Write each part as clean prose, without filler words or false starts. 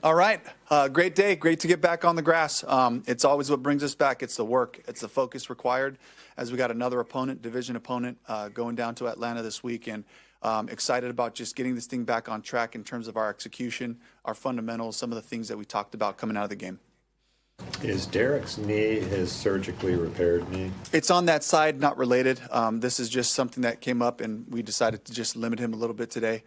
All right. Great day. Great to get back on the grass. It's always what brings us back. It's the work. It's the focus required as we got another opponent, division opponent, going down to Atlanta this week. And excited about just getting this thing back on track in terms of our execution, our fundamentals, some of the things that we talked about coming out of the game. Is Derek's knee his surgically repaired knee? It's on that side, not related. This is just something that came up, and we decided to just limit him a little bit today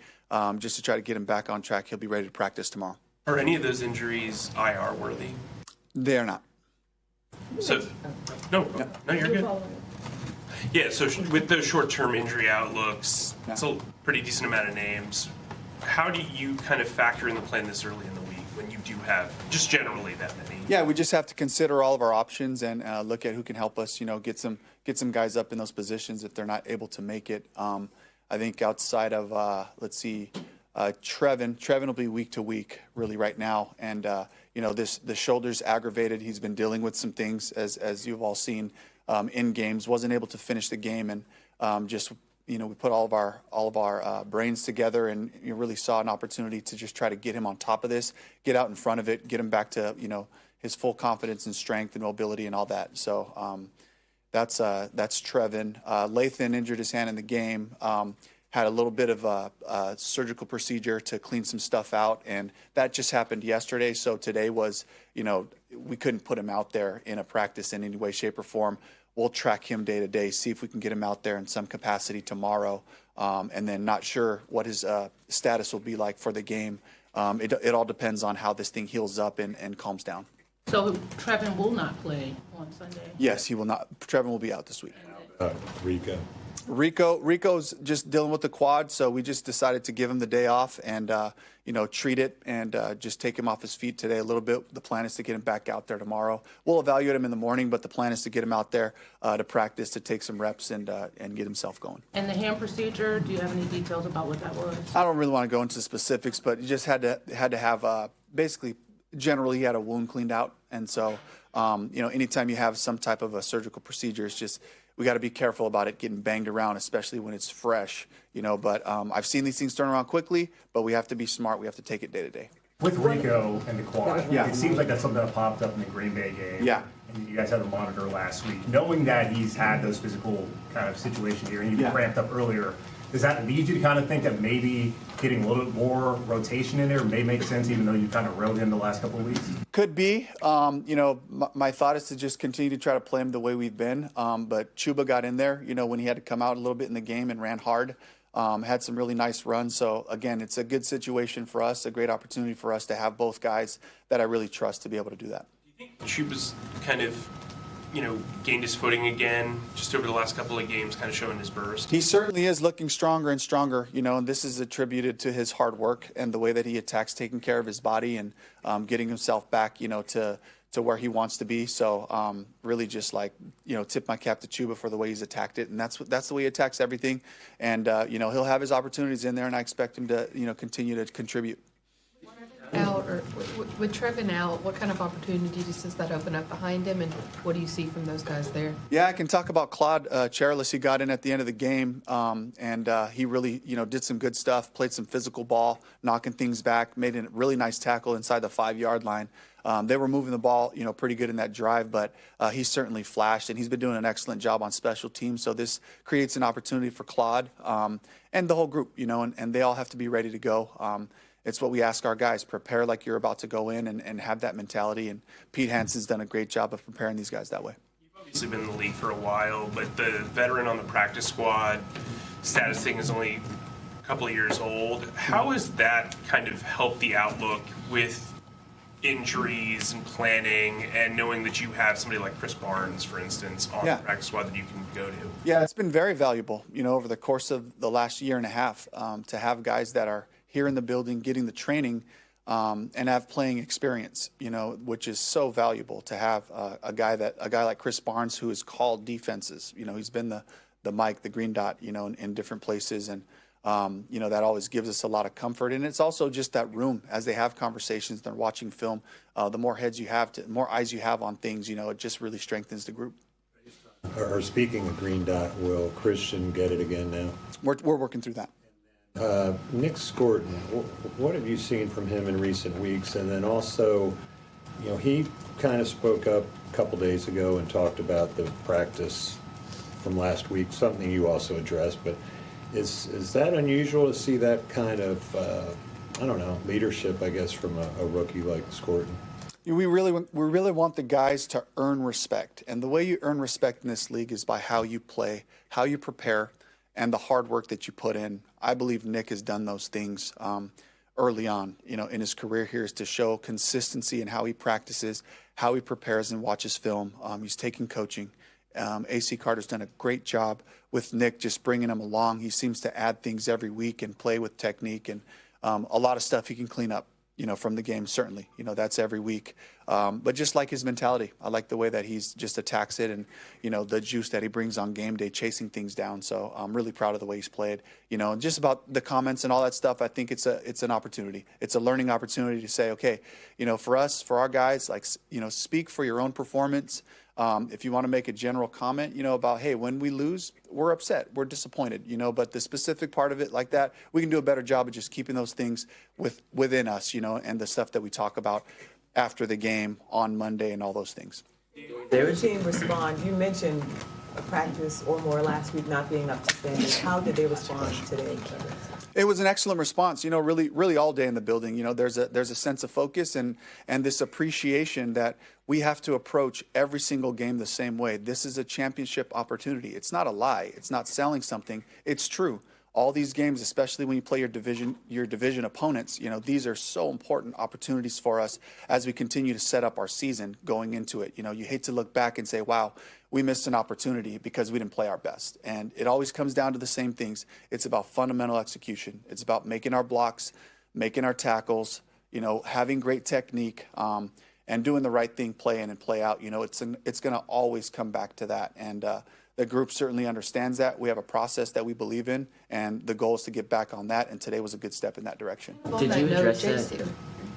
just to try to get him back on track. He'll be ready to practice tomorrow. Are any of those injuries IR worthy? They are not. So, no, you're good. Yeah, so with those short-term injury outlooks, it's a pretty decent amount of names. How do you kind of factor in the plan this early in the week when you do have just generally that many? Yeah, we just have to consider all of our options and look at who can help us, get some guys up in those positions if they're not able to make it. I think outside of, Trevin will be week to week really right now. And, the shoulder's aggravated. He's been dealing with some things as you've all seen in games, wasn't able to finish the game. And we put all of our brains together and you really saw an opportunity to just try to get him on top of this, get out in front of it, get him back to, his full confidence and strength and mobility and all that. So that's Trevin. Lathan injured his hand in the game. Had a little bit of a surgical procedure to clean some stuff out, and that just happened yesterday. So today was, we couldn't put him out there in a practice in any way, shape, or form. We'll track him day to day, see if we can get him out there in some capacity tomorrow, and then not sure what his status will be like for the game. It all depends on how this thing heals up and calms down. So Trevin will not play on Sunday? Yes, he will not. Trevin will be out this week. Rico. Rico's just dealing with the quad, so we just decided to give him the day off and treat it and just take him off his feet today a little bit. The plan is to get him back out there tomorrow. We'll evaluate him in the morning, but the plan is to get him out there to practice, to take some reps and get himself going. And the hand procedure, do you have any details about what that was? I don't really want to go into specifics, but he just had to have basically generally he had a wound cleaned out, and so anytime you have some type of a surgical procedure, it's just we got to be careful about it getting banged around, especially when it's fresh, But I've seen these things turn around quickly, but we have to be smart. We have to take it day to day. With Rico and the quad, Yeah. it seems like that's something that popped up in the Green Bay game. Yeah. And you guys had a monitor last week. Knowing that he's had those physical kind of situations here and he Yeah. ramped up earlier, does that lead you to kind of think that maybe getting a little bit more rotation in there may make sense, even though you kind of rode him the last couple of weeks? Could be. My thought is to just continue to try to play him the way we've been. But Chuba got in there, when he had to come out a little bit in the game and ran hard. Had some really nice runs. So, again, it's a good situation for us, a great opportunity for us to have both guys that I really trust to be able to do that. Do you think Chuba's kind of, gained his footing again just over the last couple of games, kind of showing his burst? He certainly is looking stronger and stronger, and this is attributed to his hard work and the way that he attacks taking care of his body and getting himself back, to where he wants to be. So really just tip my cap to Chuba for the way he's attacked it. And that's the way he attacks everything. And, he'll have his opportunities in there, and I expect him to, continue to contribute. Out or with Trevin out, what kind of opportunities does that open up behind him, and what do you see from those guys there? Yeah, I can talk about Claude Chairless. He got in at the end of the game, and he really, did some good stuff, played some physical ball, knocking things back, made a really nice tackle inside the 5-yard line. They were moving the ball, pretty good in that drive, but he certainly flashed, and he's been doing an excellent job on special teams. So this creates an opportunity for Claude and the whole group, and they all have to be ready to go. It's what we ask our guys, prepare like you're about to go in and have that mentality. And Pete Hansen's done a great job of preparing these guys that way. You've obviously been in the league for a while, but the veteran on the practice squad status thing is only a couple of years old. How has that kind of helped the outlook with injuries and planning and knowing that you have somebody like Chris Barnes, for instance, on the practice squad that you can go to? Yeah, it's been very valuable, over the course of the last year and a half to have guys that are here in the building, getting the training, and have playing experience, which is so valuable to have a guy like Chris Barnes, who has called defenses. He's been the Mike, the green dot, in different places, and that always gives us a lot of comfort. And it's also just that room as they have conversations, they're watching film. The more heads you have, more eyes you have on things, it just really strengthens the group. Or speaking of green dot, will Christian get it again now? We're working through that. Nick Scorton, what have you seen from him in recent weeks? And then also, he kind of spoke up a couple days ago and talked about the practice from last week, something you also addressed. But is that unusual to see that kind of, leadership, I guess, from a rookie like Scorton? We really want the guys to earn respect. And the way you earn respect in this league is by how you play, how you prepare, and the hard work that you put in. I believe Nick has done those things early on, in his career here, is to show consistency in how he practices, how he prepares and watches film. He's taking coaching. AC Carter's done a great job with Nick, just bringing him along. He seems to add things every week and play with technique, and a lot of stuff he can clean up, from the game, certainly. That's every week. But just like his mentality, I like the way that he's just attacks it and, the juice that he brings on game day, chasing things down. So I'm really proud of the way he's played. And just about the comments and all that stuff, I think it's an opportunity. It's a learning opportunity to say, okay, for us, for our guys, speak for your own performance. If you want to make a general comment, about, hey, when we lose, we're upset, we're disappointed, but the specific part of it like that, we can do a better job of just keeping those things within us, and the stuff that we talk about after the game on Monday and all those things. Their team respond. You mentioned a practice or more last week not being up to standards. How did they respond today? It was an excellent response, really all day in the building. There's a sense of focus and this appreciation that we have to approach every single game the same way. This is a championship opportunity. It's not a lie. It's not selling something. It's true. all these games, especially when you play your division opponents, these are so important opportunities for us as we continue to set up our season going into it. You hate to look back and say, wow, we missed an opportunity because we didn't play our best. And it always comes down to the same things. It's about fundamental execution. It's about making our blocks, making our tackles, having great technique, and doing the right thing, play in and play out. It's going to always come back to that. And the group certainly understands that. We have a process that we believe in, and the goal is to get back on that. And today was a good step in that direction. On Did that you note, address that?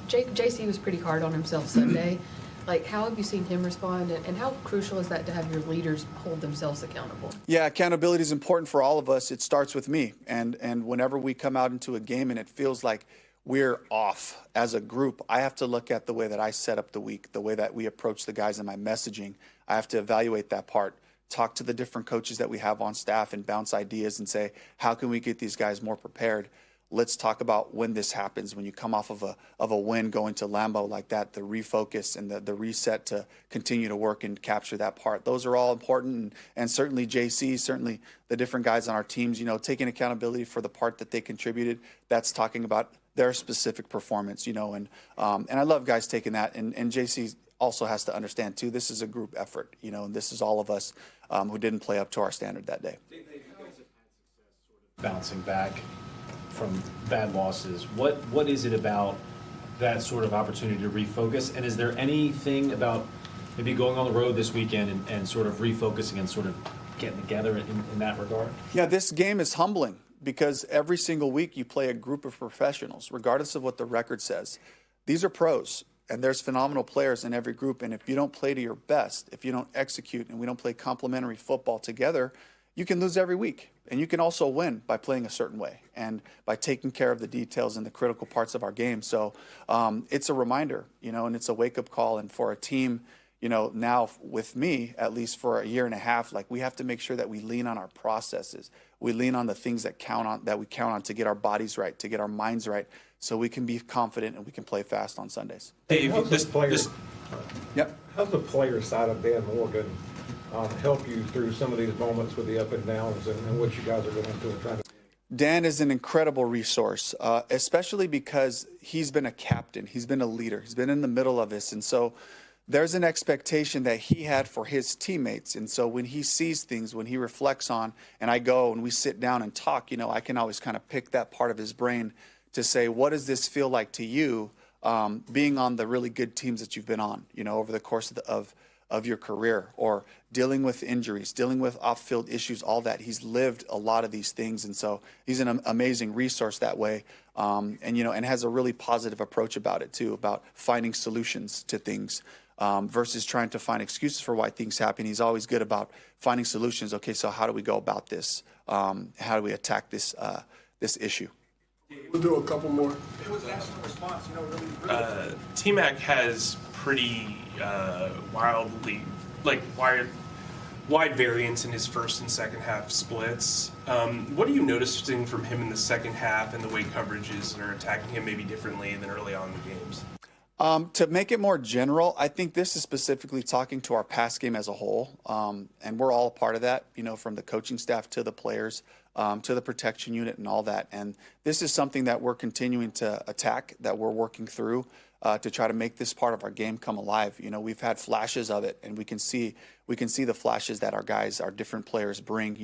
JC was pretty hard on himself Sunday. Like, how have you seen him respond, and how crucial is that to have your leaders hold themselves accountable? Yeah, accountability is important for all of us. It starts with me. And whenever we come out into a game and it feels like we're off as a group, I have to look at the way that I set up the week, the way that we approach the guys in my messaging. I have to evaluate that part, talk to the different coaches that we have on staff and bounce ideas and say, how can we get these guys more prepared? Let's talk about when this happens, when you come off of a win going to Lambeau like that, the refocus and the reset to continue to work and capture that part. Those are all important. And certainly JC, certainly the different guys on our teams, taking accountability for the part that they contributed. That's talking about their specific performance, and I love guys taking that. And JC also has to understand, too, this is a group effort, and this is all of us who didn't play up to our standard that day. Bouncing back from bad losses. What is it about that sort of opportunity to refocus? And is there anything about maybe going on the road this weekend and sort of refocusing and sort of getting together in that regard? Yeah, this game is humbling because every single week you play a group of professionals, regardless of what the record says. These are pros, and there's phenomenal players in every group. And if you don't play to your best, if you don't execute and we don't play complementary football together, you can lose every week. And you can also win by playing a certain way and by taking care of the details and the critical parts of our game. So it's a reminder, and it's a wake-up call. And for a team, now with me, at least for a year and a half, like we have to make sure that we lean on our processes. We lean on the things that we count on to get our bodies right, to get our minds right, so we can be confident and we can play fast on Sundays. Dave, How's the player side of Dan Morgan help you through some of these moments with the up and downs and what you guys are going through and trying to? Dan is an incredible resource, especially because he's been a captain. He's been a leader. He's been in the middle of this. And so there's an expectation that he had for his teammates. And so when he sees things, when he reflects on, and I go and we sit down and talk, I can always kind of pick that part of his brain to say, what does this feel like to you being on the really good teams that you've been on, over the course of your career, or dealing with injuries, dealing with off-field issues, all that. He's lived a lot of these things, and so he's an amazing resource that way, and has a really positive approach about it too, about finding solutions to things versus trying to find excuses for why things happen. He's always good about finding solutions. Okay, so how do we go about this? How do we attack this issue? We'll do a couple more. It was an excellent response, really. T-Mac has pretty wide variance in his first and second half splits. What are you noticing from him in the second half and the way coverages are attacking him maybe differently than early on in the games? To make it more general, I think this is specifically talking to our pass game as a whole, and we're all a part of that, from the coaching staff to the players, to the protection unit and all that. And this is something that we're continuing to attack, that we're working through to try to make this part of our game come alive. We've had flashes of it, and we can see the flashes that our different players bring.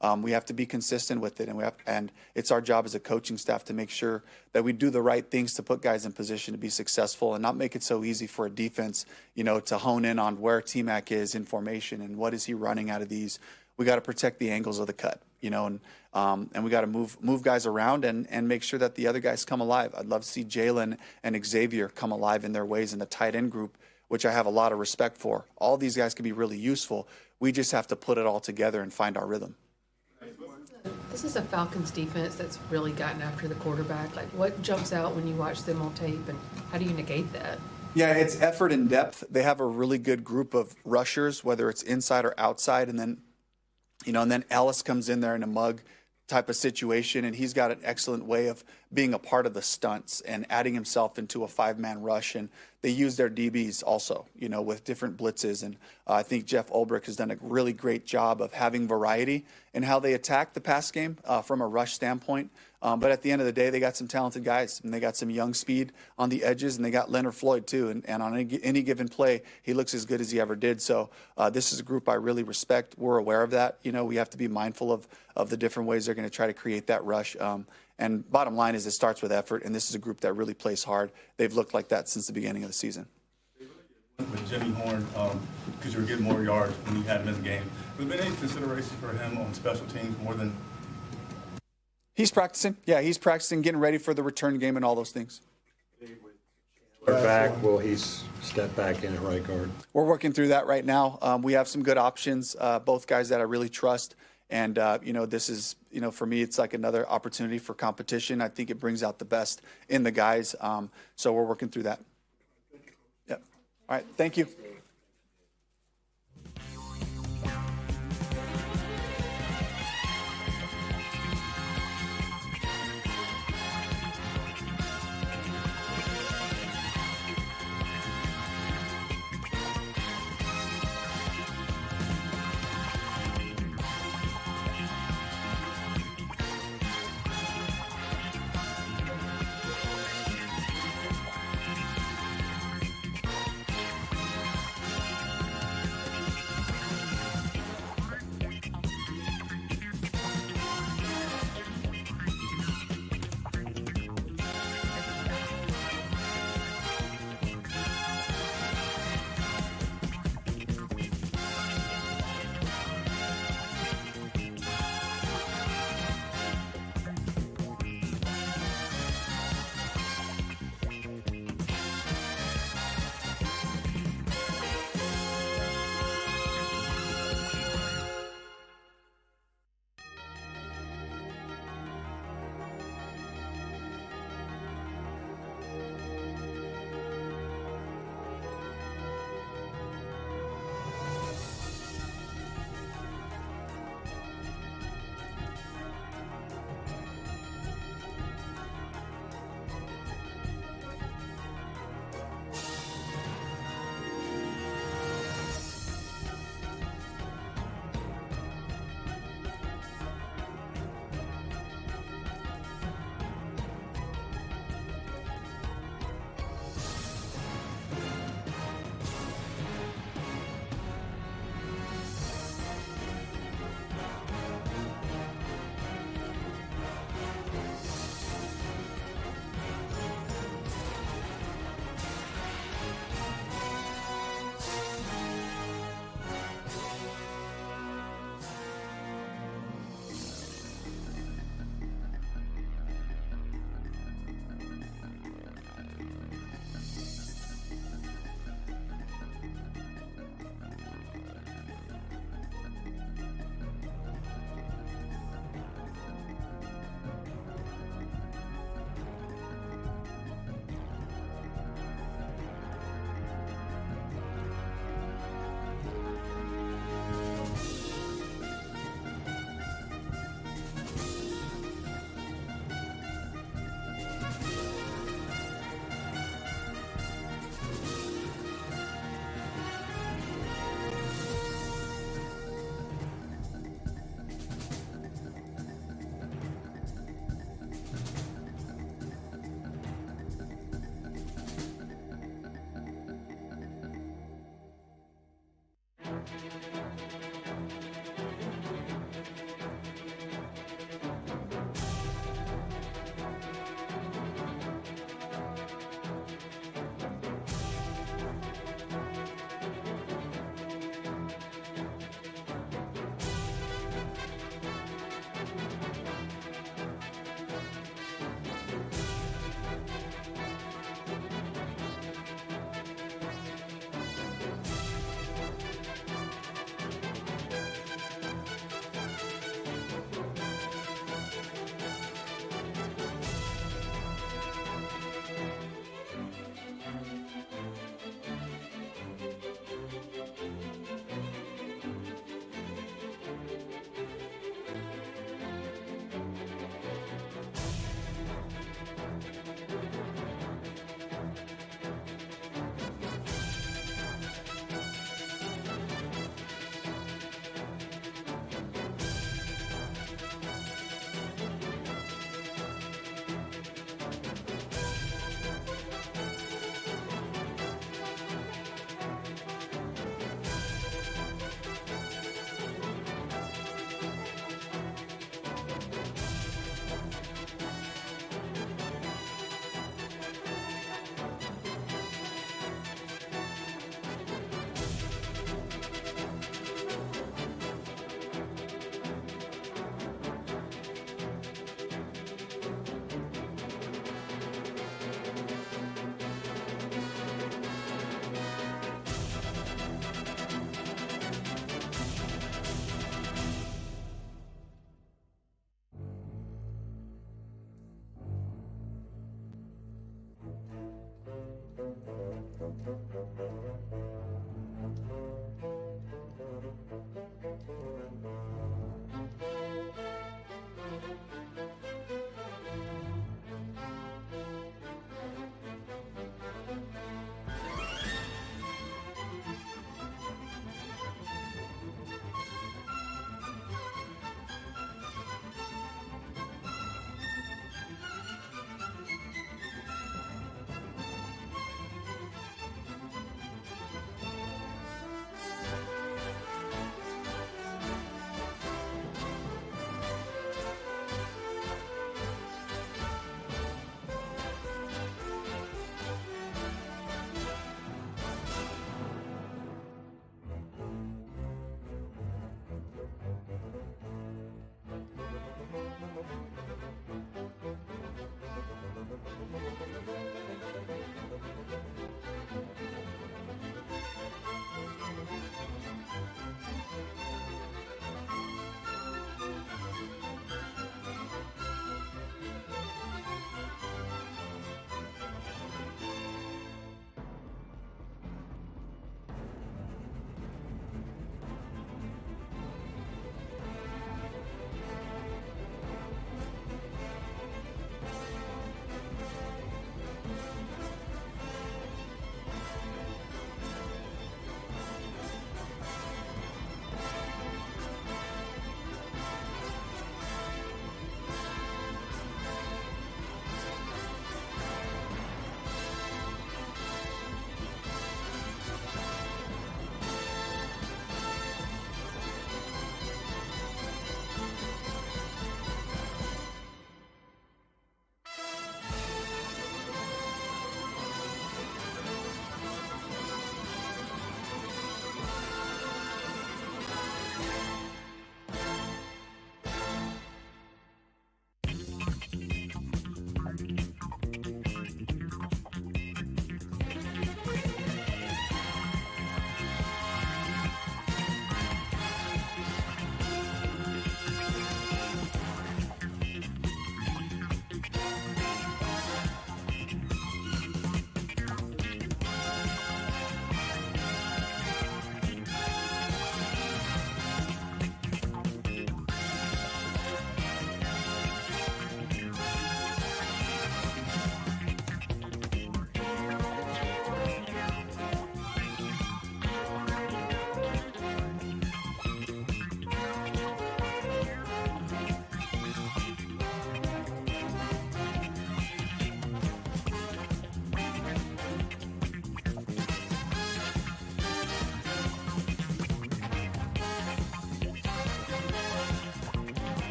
And we have to be consistent with it, and it's our job as a coaching staff to make sure that we do the right things to put guys in position to be successful and not make it so easy for a defense, to hone in on where T-Mac is in formation and what is he running out of these. We got to protect the angles of the cut, and we got to move guys around and make sure that the other guys come alive. I'd love to see Jalen and Xavier come alive in their ways in the tight end group, which I have a lot of respect for. All these guys can be really useful. We just have to put it all together and find our rhythm. This is a Falcons defense that's really gotten after the quarterback. Like, what jumps out when you watch them on tape, and how do you negate that? Yeah, it's effort and depth. They have a really good group of rushers, whether it's inside or outside, and then Ellis comes in there in a mug type of situation, and he's got an excellent way of being a part of the stunts and adding himself into a 5-man rush. And they use their DBs also, with different blitzes. And I think Jeff Ulbrich has done a really great job of having variety in how they attack the pass game from a rush standpoint. But at the end of the day, they got some talented guys, and they got some young speed on the edges, and they got Leonard Floyd too. And on any given play, he looks as good as he ever did. So this is a group I really respect. We're aware of that. We have to be mindful of the different ways they're going to try to create that rush. And bottom line is it starts with effort, and this is a group that really plays hard. They've looked like that since the beginning of the season. With Jimmy Horn, because you were getting more yards when you had him in the game. Has there been any consideration for him on special teams more than? He's practicing. Yeah, he's practicing, getting ready for the return game and all those things. Back, will he step back in at right guard? We're working through that right now. We have some good options, both guys that I really trust. And, this is, for me, it's like another opportunity for competition. I think it brings out the best in the guys. So we're working through that. Yep. All right. Thank you.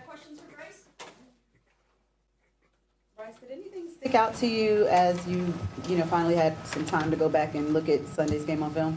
Questions for Bryce? Bryce, did anything stick out to you as you finally had some time to go back and look at Sunday's game on film?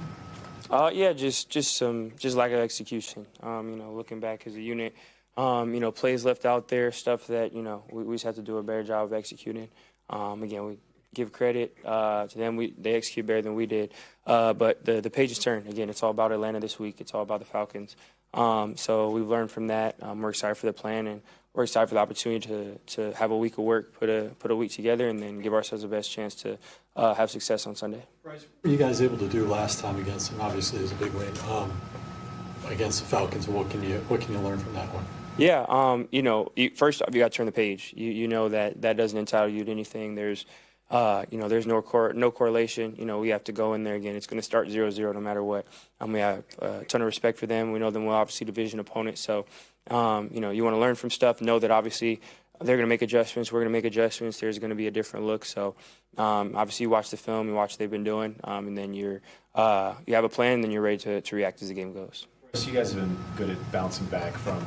Yeah, just lack of execution. Looking back as a unit, plays left out there, stuff that we just have to do a better job of executing. Again, we give credit to them. They execute better than we did. But the pages turn. Again, it's all about Atlanta this week. It's all about the Falcons. So we've learned from that. We're excited for the plan, and we're excited for the opportunity to have a week of work, put a week together, and then give ourselves the best chance to have success on Sunday. Bryce, what were you guys able to do last time against them? Obviously, it was a big win against the Falcons. What can you learn from that one? Yeah, first off, you got to turn the page. You know that doesn't entitle you to anything. There's no correlation. We have to go in there again. It's going to start 0-0 no matter what. We have a ton of respect for them. We know them well, obviously division opponents. So, you want to learn from stuff. Know that obviously they're going to make adjustments. We're going to make adjustments. There's going to be a different look. So, obviously you watch the film, you watch what they've been doing, and then you have a plan, and then you're ready to react as the game goes. So you guys have been good at bouncing back from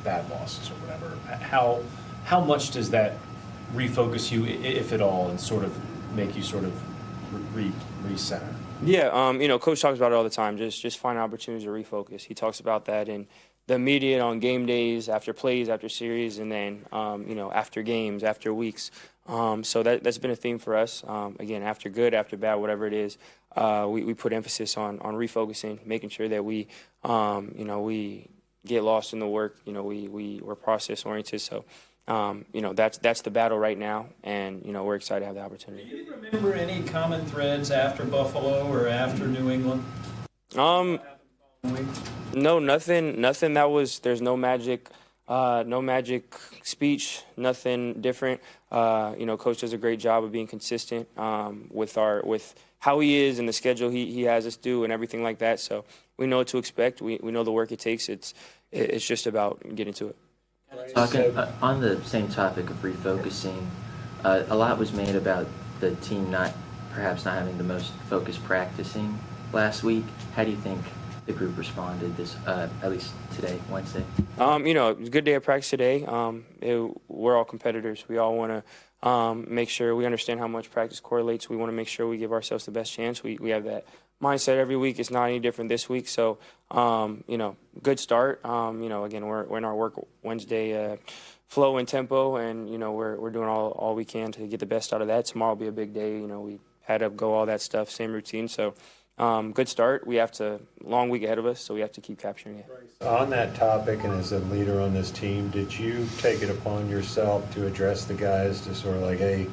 bad losses or whatever. How much does that refocus you, if at all, and sort of make you sort of recenter? Yeah, Coach talks about it all the time. Just find opportunities to refocus. He talks about that in the immediate on game days, after plays, after series, and then after games, after weeks. So that's been a theme for us. Again, after good, after bad, whatever it is, we put emphasis on refocusing, making sure that we get lost in the work. We're process oriented. So that's the battle right now, and we're excited to have the opportunity. Do you remember any common threads after Buffalo or after New England? No, nothing that was. There's no magic speech, nothing different. Coach does a great job of being consistent with how he is and the schedule he has us do and everything like that. So we know what to expect. We know the work it takes. It's just about getting to it. On the same topic of refocusing, a lot was made about the team perhaps not having the most focused practicing last week. How do you think the group responded at least today, Wednesday? It was a good day of practice today. We're all competitors. We all want to make sure we understand how much practice correlates. We want to make sure we give ourselves the best chance. We have that mindset every week. It's not any different this week. So, good start. Again, we're in our work Wednesday flow and tempo, and, we're doing all we can to get the best out of that. Tomorrow will be a big day. We had to go all that stuff, same routine. So, good start. We have long week ahead of us, so we have to keep capturing it. On that topic, and as a leader on this team, did you take it upon yourself to address the guys to sort of like, hey,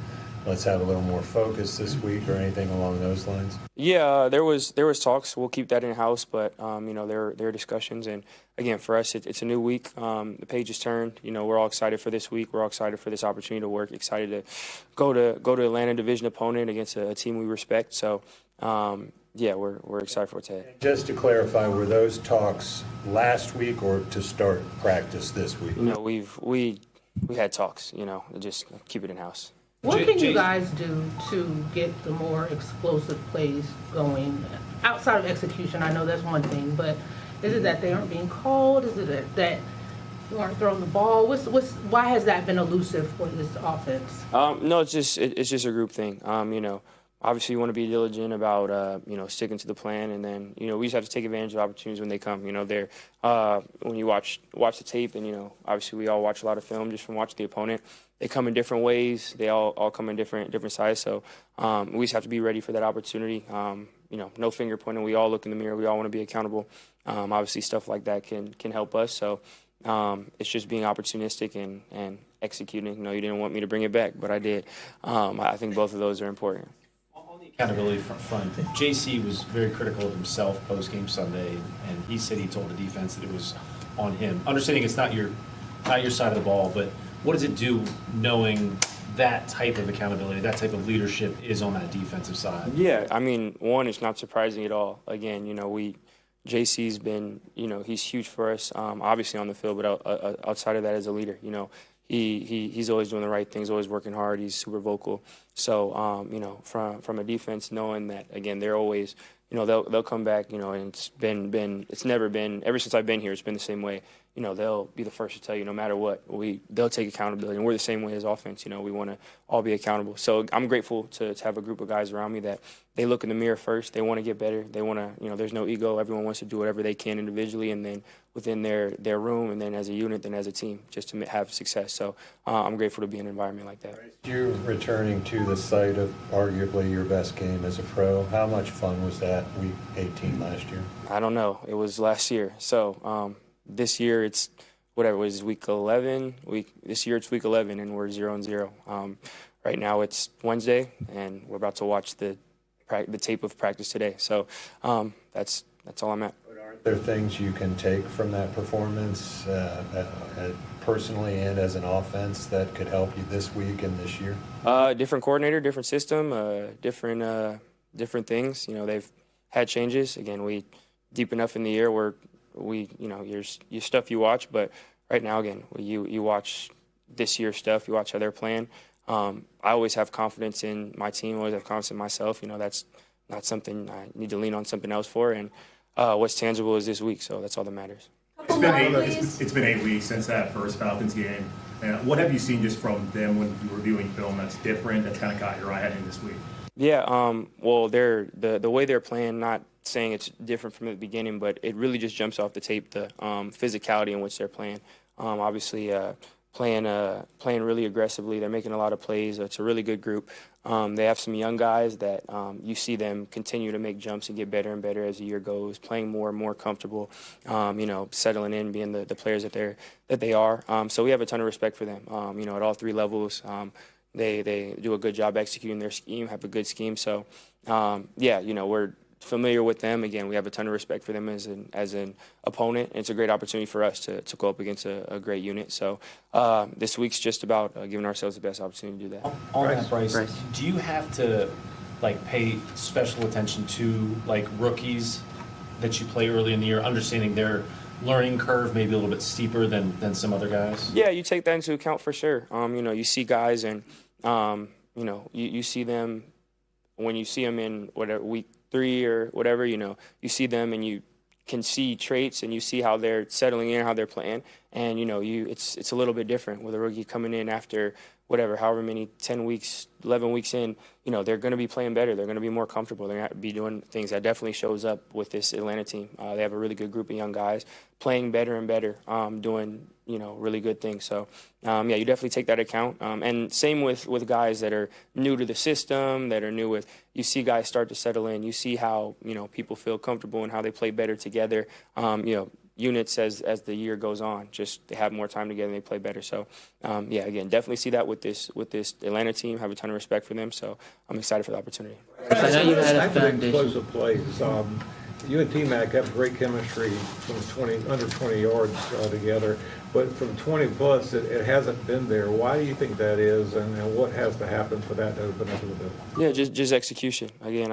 let's have a little more focus this week or anything along those lines? Yeah, there was talks. We'll keep that in-house, but, there are discussions. And, again, for us, it's a new week. The page is turned. We're all excited for this week. We're all excited for this opportunity to work, excited to go to Atlanta division opponent against a team we respect. So, yeah, we're excited for what's ahead. Just to clarify, were those talks last week or to start practice this week? We had talks, just keep it in-house. What can you guys do to get the more explosive plays going outside of execution? I know that's one thing, but is it that they aren't being called? Is it that you aren't throwing the ball? Why has that been elusive for this offense? No, it's just a group thing. Obviously, you want to be diligent about sticking to the plan, and then we just have to take advantage of opportunities when they come. When you watch the tape, and obviously we all watch a lot of film just from watching the opponent. They come in different ways. They all come in different sizes. So we just have to be ready for that opportunity. No finger pointing. We all look in the mirror. We all want to be accountable. Obviously, stuff like that can help us. So it's just being opportunistic and executing. You didn't want me to bring it back, but I did. I think both of those are important. Accountability front. JC was very critical of himself post-game Sunday, and he said he told the defense that it was on him. Understanding it's not your side of the ball, but what does it do knowing that type of accountability, that type of leadership is on that defensive side? Yeah, one, it's not surprising at all. Again, JC's been, he's huge for us, obviously on the field, but outside of that as a leader, he's always doing the right things, always working hard. He's super vocal. So, from a defense, knowing that, again, they're always, they'll come back, and it's never been, ever since I've been here, it's been the same way. They'll be the first to tell you, no matter what, they'll take accountability. And we're the same way as offense. We want to all be accountable. So I'm grateful to have a group of guys around me that they look in the mirror first. They want to get better. They want to, there's no ego. Everyone wants to do whatever they can individually and then within their room and then as a unit, then as a team, just to have success. So I'm grateful to be in an environment like that. You're returning to the site of arguably your best game as a pro. How much fun was that week 18 last year? I don't know. It was last year. So this year it's whatever it was, week 11. This year it's week 11 and we're 0-0. Right now it's Wednesday and we're about to watch the tape of practice today. So that's all I'm at. But aren't there things you can take from that performance personally and as an offense that could help you this week and this year? Different coordinator, different system, different things. They've had changes. Again, we deep enough in the year where there's stuff you watch, but right now, again, you watch this year's stuff, you watch how they're playing. I always have confidence in my team, always have confidence in myself. That's not something I need to lean on something else for. And what's tangible is this week, so that's all that matters. It's been 8 weeks since that first Falcons game. What have you seen just from them when you were viewing film that's different, that's kind of caught your eye heading this week? Yeah, well, the way they're playing, not saying it's different from the beginning, but it really just jumps off the tape, the physicality in which they're playing. Obviously, playing really aggressively. They're making a lot of plays. It's a really good group. They have some young guys that you see them continue to make jumps and get better and better as the year goes, playing more and more comfortable, settling in, being the players that they are. So we have a ton of respect for them, at all three levels. They do a good job executing their scheme, have a good scheme. So, we're familiar with them. Again, we have a ton of respect for them as an opponent. It's a great opportunity for us to go up against a great unit. So this week's just about giving ourselves the best opportunity to do that. On that, Bryce, do you have to pay special attention to rookies that you play early in the year, understanding their learning curve maybe a little bit steeper than some other guys? Yeah, you take that into account for sure. You see guys and you see them when you see them in whatever week 3 or whatever, you see them and you can see traits and you see how they're settling in, how they're playing. And, it's a little bit different with a rookie coming in after however many, 10 weeks, 11 weeks in, they're going to be playing better. They're going to be more comfortable. They're going to be doing things that definitely shows up with this Atlanta team. They have a really good group of young guys playing better and better, doing, really good things. So, you definitely take that account. And same with guys that are new to the system, that are new with, you see guys start to settle in. You see how, people feel comfortable and how they play better together. Units as the year goes on, just they have more time together and they play better. So, again, definitely see that with this Atlanta team. Have a ton of respect for them. So I'm excited for the opportunity. I know you had a foundation. Explosive plays. You and T-Mac have great chemistry from under 20 yards together, but from 20 plus, it hasn't been there. Why do you think that is, and what has to happen for that to open up a little bit? Yeah, just execution. Again,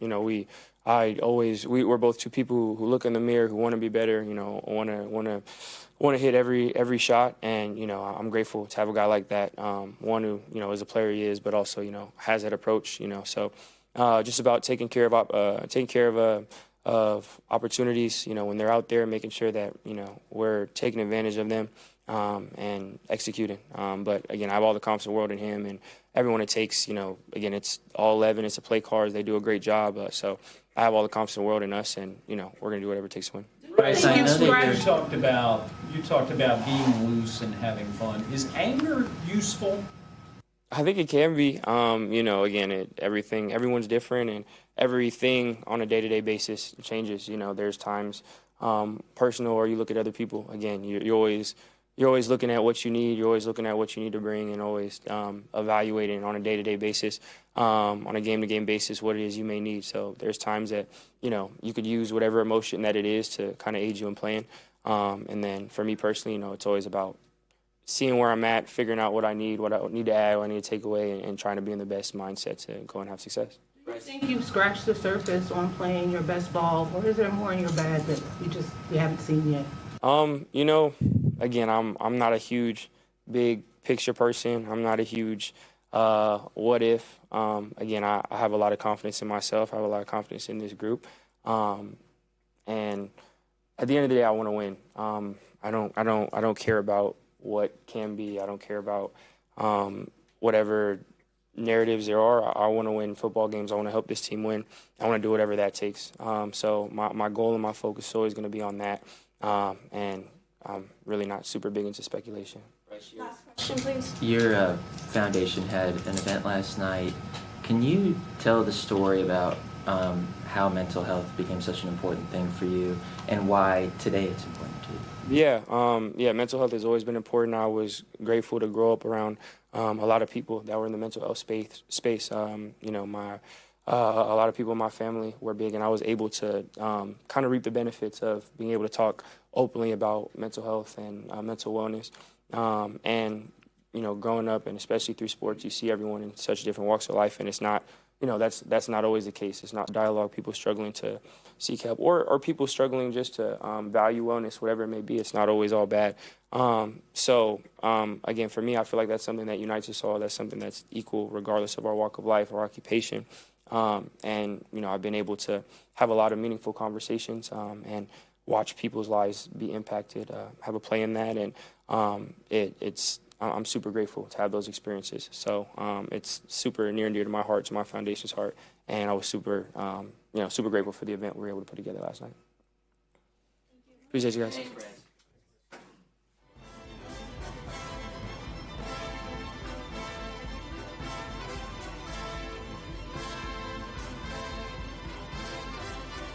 we're both two people who look in the mirror, who want to be better, want to hit every shot. And, I'm grateful to have a guy like that. One who, is a player he is, but also, has that approach, so just about taking care of opportunities, when they're out there, making sure that, we're taking advantage of them, and executing. But again, I have all the confidence in the world in him and everyone it takes, again, it's all 11, it's a play cards. They do a great job. So I have all the confidence in the world in us, and, we're going to do whatever it takes to win. Bryce, you talked about being loose and having fun. Is anger useful? I think it can be. Again, everyone's different, and everything on a day-to-day basis changes. There's times personal, or you look at other people. Again, you're always looking at what you need. You're always looking at what you need to bring, and always evaluating on a day-to-day basis, on a game-to-game basis, what it is you may need. So there's times that you could use whatever emotion that it is to kind of aid you in playing. And then for me personally, it's always about seeing where I'm at, figuring out what I need to add, what I need to take away, and trying to be in the best mindset to go and have success. Do you think you've scratched the surface on playing your best ball, or is there more in your bag that we haven't seen yet? Again, I'm not a huge, big picture person. I'm not a huge what if. Again, I have a lot of confidence in myself. I have a lot of confidence in this group. And at the end of the day, I want to win. I don't care about what can be. I don't care about whatever narratives there are. I want to win football games. I want to help this team win. I want to do whatever that takes. So my goal and my focus is always going to be on that. And I'm really not super big into speculation. Last question, please. Your foundation had an event last night. Can you tell the story about how mental health became such an important thing for you, and why today it's important to you? Yeah, mental health has always been important. I was grateful to grow up around a lot of people that were in the mental health space. A lot of people in my family were big, and I was able to kind of reap the benefits of being able to talk openly about mental health and mental wellness. And growing up, and especially through sports, you see everyone in such different walks of life, and it's not, that's not always the case. It's not dialogue, people struggling to seek help, or people struggling just to value wellness, whatever it may be. It's not always all bad. So again, for me, I feel like that's something that unites us all. That's something that's equal regardless of our walk of life or occupation. And I've been able to have a lot of meaningful conversations and watch people's lives be impacted, have a play in that. And it's I'm super grateful to have those experiences. So it's super near and dear to my heart, to my foundation's heart, and I was super, super grateful for the event we were able to put together last night. Appreciate you guys.